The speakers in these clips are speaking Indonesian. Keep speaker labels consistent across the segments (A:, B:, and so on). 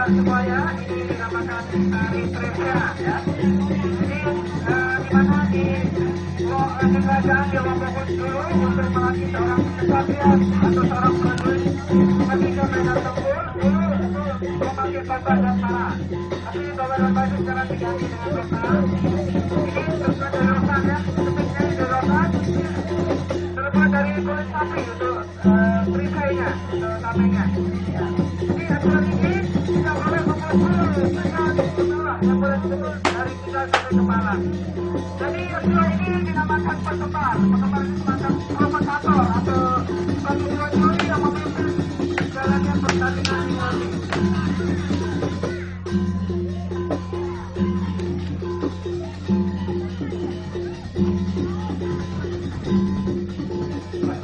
A: Semuanya ini dinamakan tari Tresia ya. Jadi di mana di kerajaan di Lombok dulu untuk melatih seorang kesatria atau seorang prajurit ketika mereka tempur dulu itu memakai tombak dan parang. Tapi tombak dan parang sekarang diganti dengan tombak. Ini terbuat dari rotan ya, tepiknya dari rotan. Terbuat dari kulit sapi untuk perisainya, untuk tamengnya. Ya. Ini aturan ini tidak boleh memukul yang boleh disebut dari kita sampai kepala. Jadi aturan ini dinamakan pertembar. Pertembar ini semacam provokator atau suatu juri yang memimpin jalannya pertandingan ini.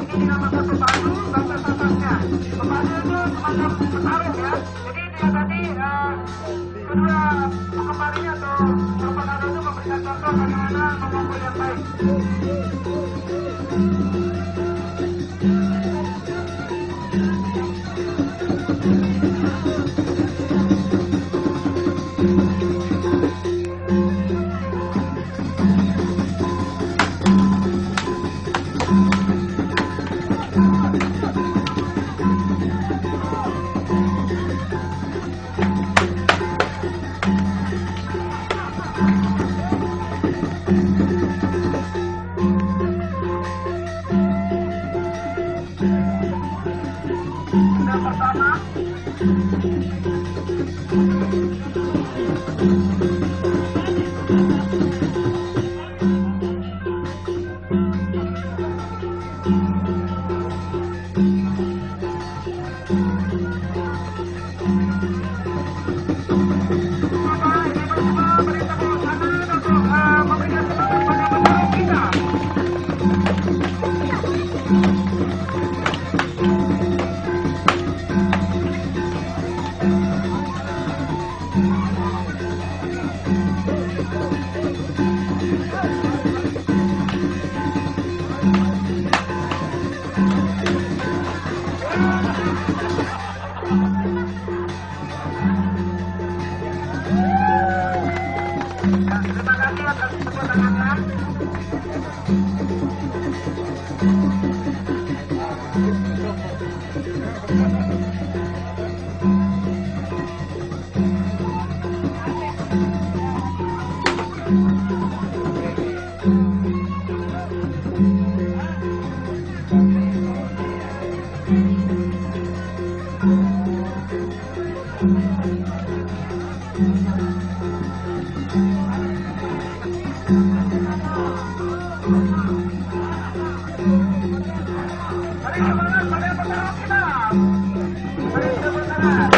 A: Ini dinamakan pepadu, bahasa sasarnya. Pepadu itu semacam petarung ya. Jadi dia tadi kedua pengembarinya atau provokator itu memberikan contoh bagaimana memukul yang baik. Pertama terima kasih atas tepuk tangannya. Mari semangat pada petarung kita. Mari tepuk tangan.